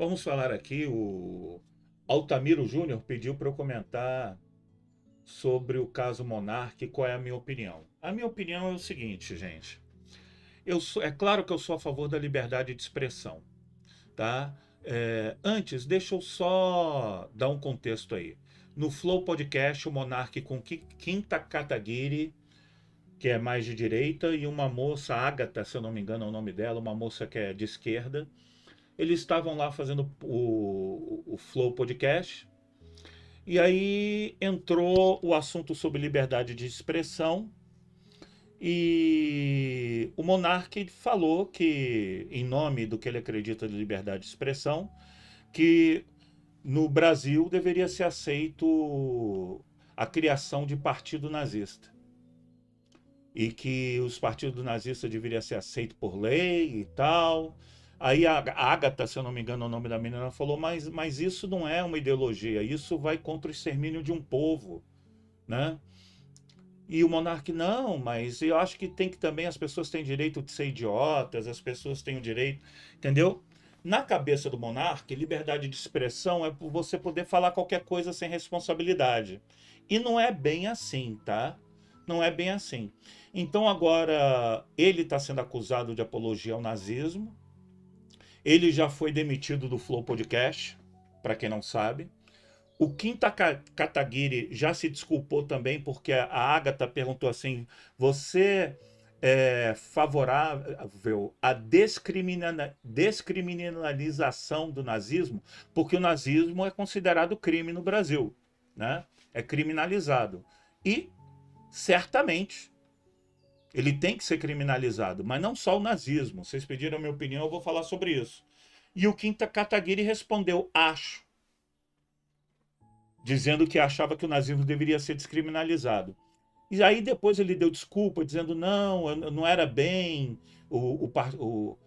Vamos falar aqui, o Altamiro Júnior pediu para eu comentar sobre o caso Monark, qual é a minha opinião. A minha opinião é o seguinte, gente. É claro que eu sou a favor da liberdade de expressão, tá? Antes, deixa eu só dar um contexto aí. No Flow Podcast, o Monark com Quinta Kataguiri, que é mais de direita, e uma moça, Agatha, se eu não me engano é o nome dela, uma moça que é de esquerda. Eles estavam lá fazendo o Flow Podcast. E aí entrou o assunto sobre liberdade de expressão. E o Monark falou que, em nome do que ele acredita de liberdade de expressão, que no Brasil deveria ser aceito a criação de partido nazista. E que os partidos nazistas deveriam ser aceitos por lei e tal. Aí a Agatha, se eu não me engano, é o nome da menina, falou: mas isso não é uma ideologia, isso vai contra o extermínio de um povo, né? E o monarca, não, mas eu acho que tem que também, as pessoas têm direito de ser idiotas, as pessoas têm o direito, entendeu? Na cabeça do monarca, liberdade de expressão é você poder falar qualquer coisa sem responsabilidade. E não é bem assim, tá? Não é bem assim. Então agora ele está sendo acusado de apologia ao nazismo. Ele já foi demitido do Flow Podcast, para quem não sabe. O Quinta Kataguiri já se desculpou também, porque a Agatha perguntou assim: você é favorável à descriminalização do nazismo? Porque o nazismo é considerado crime no Brasil, né? É criminalizado. E, certamente, ele tem que ser criminalizado, mas não só o nazismo. Vocês pediram a minha opinião, eu vou falar sobre isso. E o Quinta Kataguiri respondeu: acho, dizendo que achava que o nazismo deveria ser descriminalizado. E aí depois ele deu desculpa, dizendo não, não era bem o, o, o,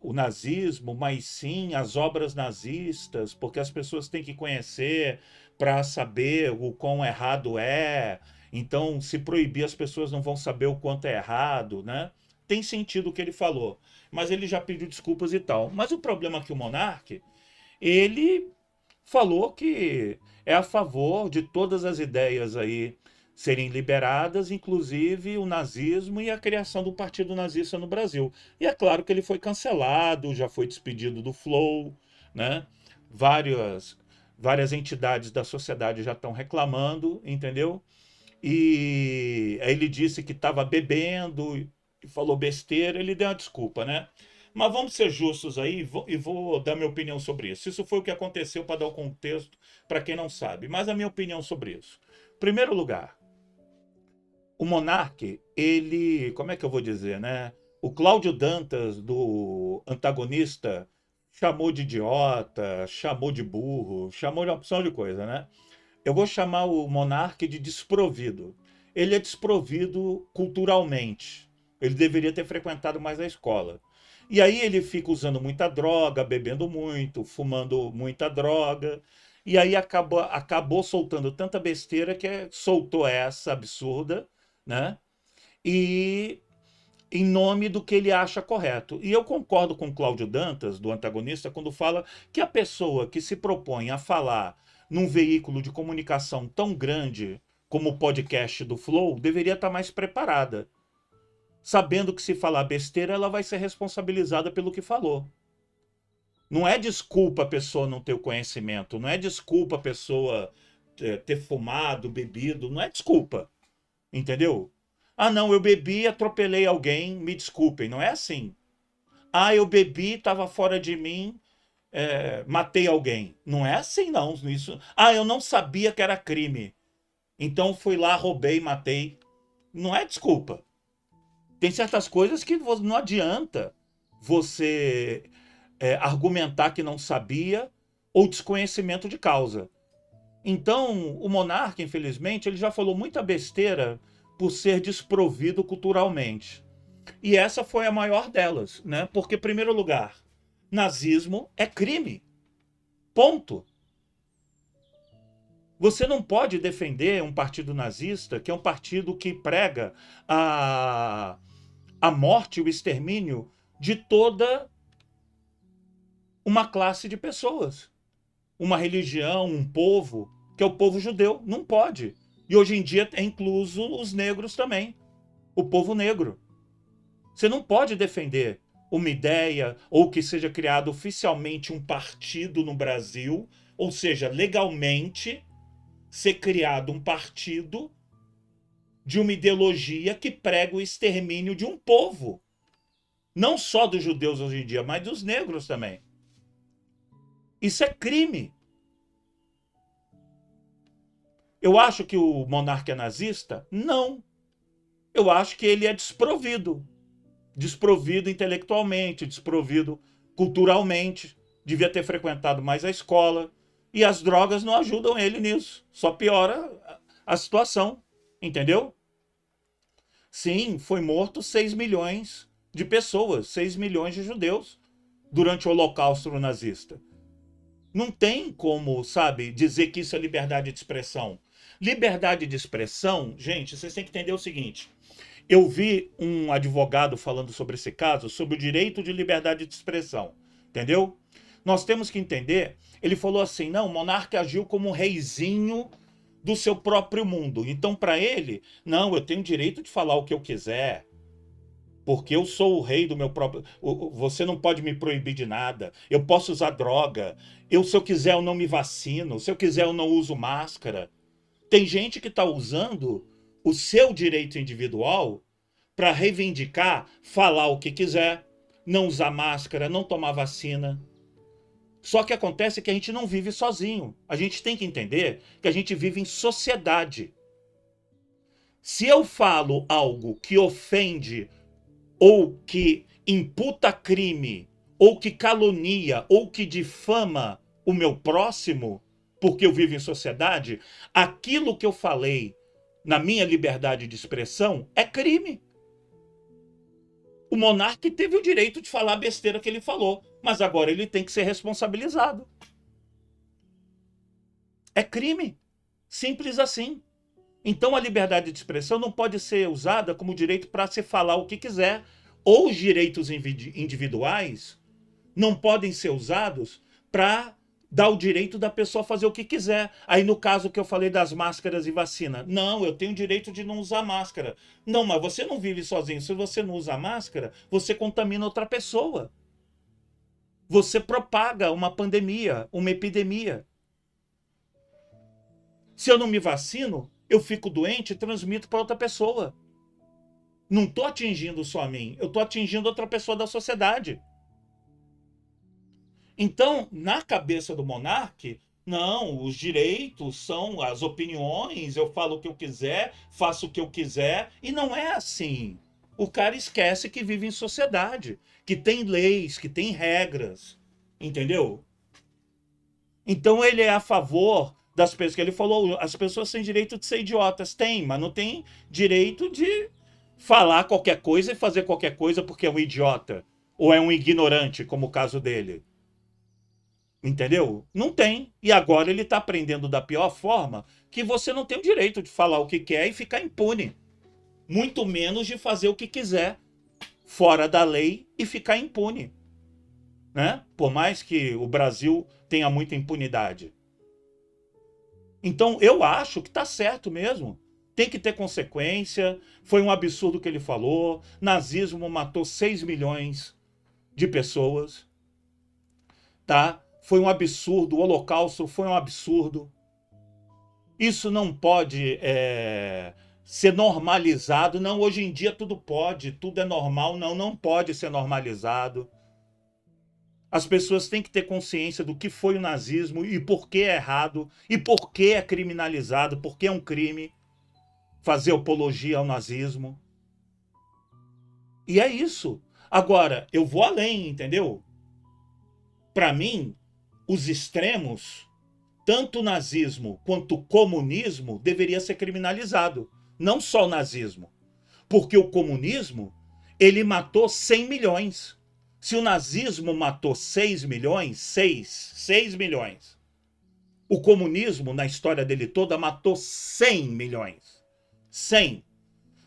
o nazismo, mas sim as obras nazistas, porque as pessoas têm que conhecer para saber o quão errado é. Então, se proibir, as pessoas não vão saber o quanto é errado, né? Tem sentido o que ele falou, mas ele já pediu desculpas e tal. Mas o problema é que o monarca, ele falou que é a favor de todas as ideias aí serem liberadas, inclusive o nazismo e a criação do Partido Nazista no Brasil. E é claro que ele foi cancelado, já foi despedido do Flow, né? Várias, várias entidades da sociedade já estão reclamando, entendeu? E aí ele disse que estava bebendo e falou besteira, ele deu uma desculpa, né? Mas vamos ser justos aí e vou dar minha opinião sobre isso. Isso foi o que aconteceu para dar o contexto para quem não sabe. Mas a minha opinião sobre isso. Em primeiro lugar, o Monark, ele, como é que eu vou dizer, né? O Cláudio Dantas, do antagonista, chamou de idiota, chamou de burro, chamou de uma opção de coisa, né? Eu vou chamar o monarca de desprovido. Ele é desprovido culturalmente. Ele deveria ter frequentado mais a escola. E aí ele fica usando muita droga, bebendo muito, fumando muita droga. E aí acabou soltando tanta besteira que soltou essa absurda, né? E em nome do que ele acha correto. E eu concordo com o Cláudio Dantas, do antagonista, quando fala que a pessoa que se propõe a falar num veículo de comunicação tão grande como o podcast do Flow deveria estar mais preparada, sabendo que se falar besteira ela vai ser responsabilizada pelo que falou. Não é desculpa a pessoa não ter o conhecimento, não é desculpa a pessoa ter fumado, bebido, não é desculpa, entendeu? Ah, não, eu bebi e atropelei alguém, me desculpem, não é assim. Ah, eu bebi, estava fora de mim, matei alguém. Não é assim, não. Isso. Ah, eu não sabia que era crime. Então fui lá, roubei, matei. Não é desculpa. Tem certas coisas que não adianta você argumentar que não sabia ou desconhecimento de causa. Então, o monarca, infelizmente, ele já falou muita besteira por ser desprovido culturalmente. E essa foi a maior delas, né? Porque, em primeiro lugar, nazismo é crime. Ponto. Você não pode defender um partido nazista, que é um partido que prega a morte e o extermínio de toda uma classe de pessoas, uma religião, um povo, que é o povo judeu. Não pode. E hoje em dia é incluso os negros também, o povo negro. Você não pode defender uma ideia ou que seja criado oficialmente um partido no Brasil, ou seja, legalmente ser criado um partido de uma ideologia que prega o extermínio de um povo. Não só dos judeus hoje em dia, mas dos negros também. Isso é crime. Eu acho que o monarca é nazista? Não. Eu acho que ele é desprovido. Desprovido intelectualmente, desprovido culturalmente. Devia ter frequentado mais a escola. E as drogas não ajudam ele nisso. Só piora a situação. Entendeu? Sim, foi morto 6 milhões de pessoas, 6 milhões de judeus durante o Holocausto nazista. Não tem como, sabe, dizer que isso é liberdade de expressão. Liberdade de expressão, gente, vocês têm que entender o seguinte. Eu vi um advogado falando sobre esse caso, sobre o direito de liberdade de expressão, entendeu? Nós temos que entender, ele falou assim, não, o monarca agiu como um reizinho do seu próprio mundo. Então, para ele, não, eu tenho direito de falar o que eu quiser, porque eu sou o rei do meu próprio... Você não pode me proibir de nada. Eu posso usar droga. Se eu quiser, eu não me vacino. Se eu quiser, eu não uso máscara. Tem gente que está usando o seu direito individual para reivindicar, falar o que quiser, não usar máscara, não tomar vacina. Só que acontece que a gente não vive sozinho. A gente tem que entender que a gente vive em sociedade. Se eu falo algo que ofende ou que imputa crime, ou que calunia, ou que difama o meu próximo, porque eu vivo em sociedade, aquilo que eu falei na minha liberdade de expressão é crime. O monarca teve o direito de falar a besteira que ele falou, mas agora ele tem que ser responsabilizado. É crime. Simples assim. Então a liberdade de expressão não pode ser usada como direito para se falar o que quiser, ou os direitos individuais não podem ser usados para dar o direito da pessoa fazer o que quiser. Aí no caso que eu falei das máscaras e vacina, não, eu tenho o direito de não usar máscara. Não, mas você não vive sozinho. Se você não usa máscara, você contamina outra pessoa. Você propaga uma pandemia, uma epidemia. Se eu não me vacino, eu fico doente e transmito para outra pessoa. Não estou atingindo só a mim, eu estou atingindo outra pessoa da sociedade. Então, na cabeça do monarca, não, os direitos são as opiniões, eu falo o que eu quiser, faço o que eu quiser, e não é assim. O cara esquece que vive em sociedade, que tem leis, que tem regras, entendeu? Então ele é a favor das pessoas, que ele falou, as pessoas têm direito de ser idiotas. Tem, mas não tem direito de falar qualquer coisa e fazer qualquer coisa porque é um idiota. Ou é um ignorante, como o caso dele. Entendeu? Não tem. E agora ele está aprendendo da pior forma que você não tem o direito de falar o que quer e ficar impune. Muito menos de fazer o que quiser fora da lei e ficar impune. Né? Por mais que o Brasil tenha muita impunidade. Então, eu acho que está certo mesmo. Tem que ter consequência. Foi um absurdo o que ele falou. Nazismo matou 6 milhões de pessoas. Tá? Foi um absurdo. O Holocausto foi um absurdo. Isso não pode ser normalizado. Não, hoje em dia tudo pode, tudo é normal. Não, não pode ser normalizado. As pessoas têm que ter consciência do que foi o nazismo e por que é errado, e por que é criminalizado, por que é um crime fazer apologia ao nazismo. E é isso. Agora, eu vou além, entendeu? Para mim, os extremos, tanto o nazismo quanto o comunismo, deveria ser criminalizado. Não só o nazismo. Porque o comunismo, ele matou 100 milhões. Se o nazismo matou 6 milhões, 6 milhões. O comunismo, na história dele toda, matou 100 milhões. 100.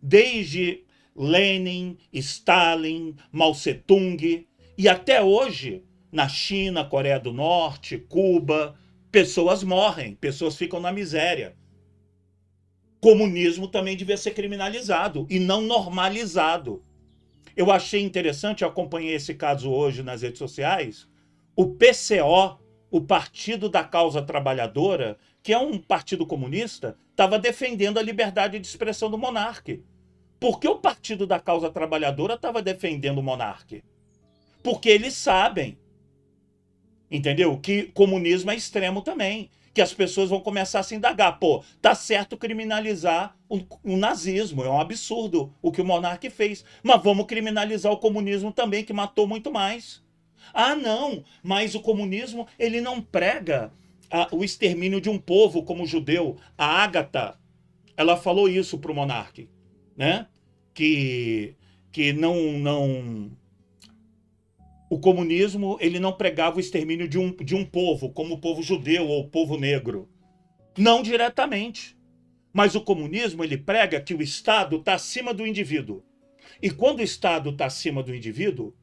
Desde Lenin, Stalin, Mao Tse-tung, e até hoje Na China, Coreia do Norte, Cuba, pessoas morrem, pessoas ficam na miséria. Comunismo também devia ser criminalizado e não normalizado. Eu achei interessante, eu acompanhei esse caso hoje nas redes sociais, o PCO, o Partido da Causa Trabalhadora, que é um partido comunista, estava defendendo a liberdade de expressão do monarca. Por que o Partido da Causa Trabalhadora estava defendendo o monarca? Porque eles sabem, entendeu? Que comunismo é extremo também. Que as pessoas vão começar a se indagar. Pô, tá certo criminalizar o nazismo. É um absurdo o que o monarca fez. Mas vamos criminalizar o comunismo também, que matou muito mais. Ah, não, mas o comunismo ele não prega o extermínio de um povo como o judeu. A Ágata, ela falou isso para o monarca, né? Que, que não o comunismo ele não pregava o extermínio de um povo, como o povo judeu ou o povo negro. Não diretamente. Mas o comunismo ele prega que o Estado está acima do indivíduo. E quando o Estado está acima do indivíduo,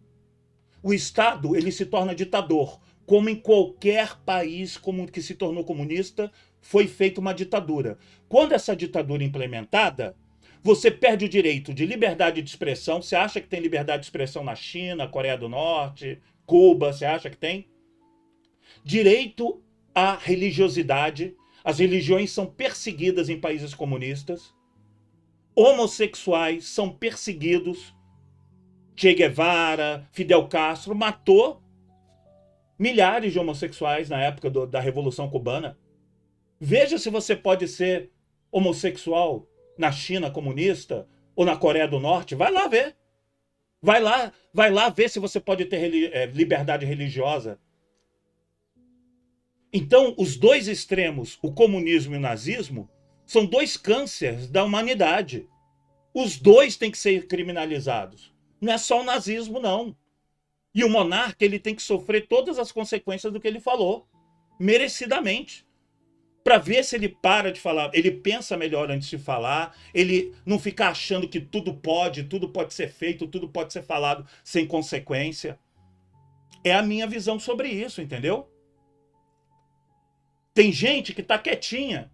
o Estado ele se torna ditador. Como em qualquer país como que se tornou comunista, foi feita uma ditadura. Quando essa ditadura é implementada, você perde o direito de liberdade de expressão. Você acha que tem liberdade de expressão na China, Coreia do Norte, Cuba? Você acha que tem? Direito à religiosidade. As religiões são perseguidas em países comunistas. Homossexuais são perseguidos. Che Guevara, Fidel Castro matou milhares de homossexuais na época da Revolução Cubana. Veja se você pode ser homossexual na China comunista ou na Coreia do Norte. Vai lá ver. Vai lá ver se você pode ter liberdade religiosa. Então, os dois extremos, o comunismo e o nazismo, são dois cânceres da humanidade. Os dois têm que ser criminalizados. Não é só o nazismo, não. E o monarca ele tem que sofrer todas as consequências do que ele falou, merecidamente. Para ver se ele para de falar, ele pensa melhor antes de falar, ele não fica achando que tudo pode ser feito, tudo pode ser falado sem consequência. É a minha visão sobre isso, entendeu? Tem gente que tá quietinha,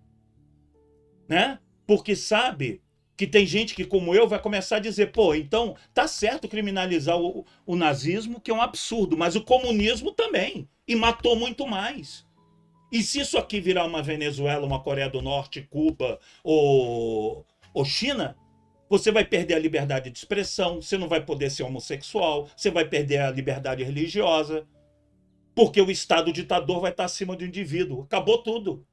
né? Porque sabe que tem gente que, como eu, vai começar a dizer, pô, então tá certo criminalizar o nazismo, que é um absurdo, mas o comunismo também, e matou muito mais. E se isso aqui virar uma Venezuela, uma Coreia do Norte, Cuba ou China, você vai perder a liberdade de expressão, você não vai poder ser homossexual, você vai perder a liberdade religiosa, porque o Estado ditador vai estar acima do indivíduo. Acabou tudo,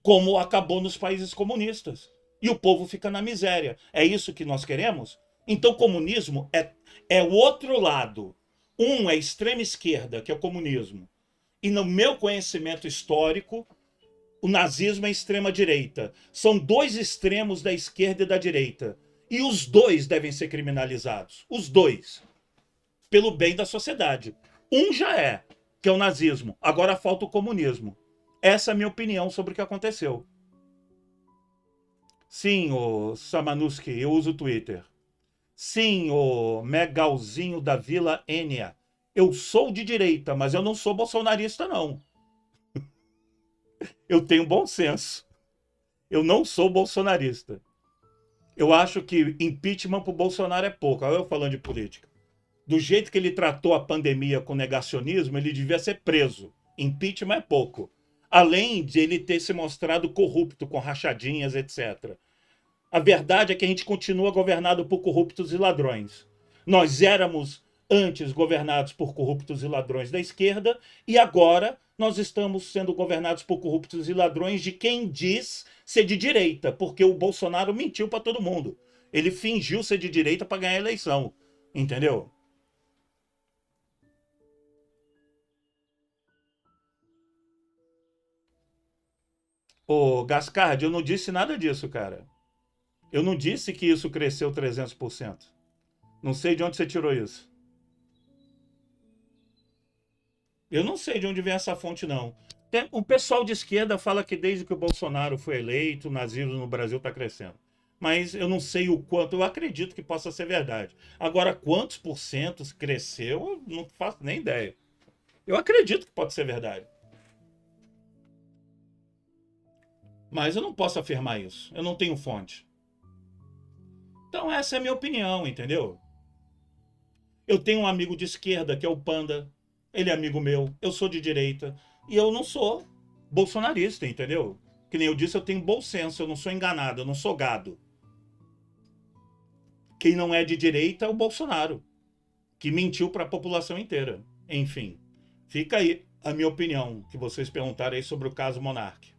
como acabou nos países comunistas. E o povo fica na miséria. É isso que nós queremos? Então, comunismo é o outro lado. Um é extrema esquerda, que é o comunismo. E no meu conhecimento histórico, o nazismo é extrema direita. São dois extremos da esquerda e da direita. E os dois devem ser criminalizados. Os dois. Pelo bem da sociedade. Um já é, que é o nazismo. Agora falta o comunismo. Essa é a minha opinião sobre o que aconteceu. Sim, o Samanuski, eu uso o Twitter. Sim, o Megalzinho da Vila Enia. Eu sou de direita, mas eu não sou bolsonarista, não. Eu tenho bom senso. Eu não sou bolsonarista. Eu acho que impeachment pro Bolsonaro é pouco. Olha eu falando de política. Do jeito que ele tratou a pandemia com negacionismo, ele devia ser preso. Impeachment é pouco. Além de ele ter se mostrado corrupto, com rachadinhas, etc. A verdade é que a gente continua governado por corruptos e ladrões. Nós éramos antes governados por corruptos e ladrões da esquerda e agora nós estamos sendo governados por corruptos e ladrões de quem diz ser de direita, porque o Bolsonaro mentiu para todo mundo. Ele fingiu ser de direita para ganhar a eleição, entendeu? Ô, Gascard, eu não disse nada disso, cara. Eu não disse que isso cresceu 300%. Não sei de onde você tirou isso. Eu não sei de onde vem essa fonte, não. O pessoal de esquerda fala que desde que o Bolsonaro foi eleito, o nazismo no Brasil está crescendo. Mas eu não sei o quanto, eu acredito que possa ser verdade. Agora, quantos por cento cresceu, eu não faço nem ideia. Eu acredito que pode ser verdade. Mas eu não posso afirmar isso. Eu não tenho fonte. Então essa é a minha opinião, entendeu? Eu tenho um amigo de esquerda, que é o Panda. Ele é amigo meu. Eu sou de direita. E eu não sou bolsonarista, entendeu? Que nem eu disse, eu tenho bom senso. Eu não sou enganado, eu não sou gado. Quem não é de direita é o Bolsonaro, que mentiu para a população inteira. Enfim, fica aí a minha opinião, que vocês perguntaram aí sobre o caso Monark.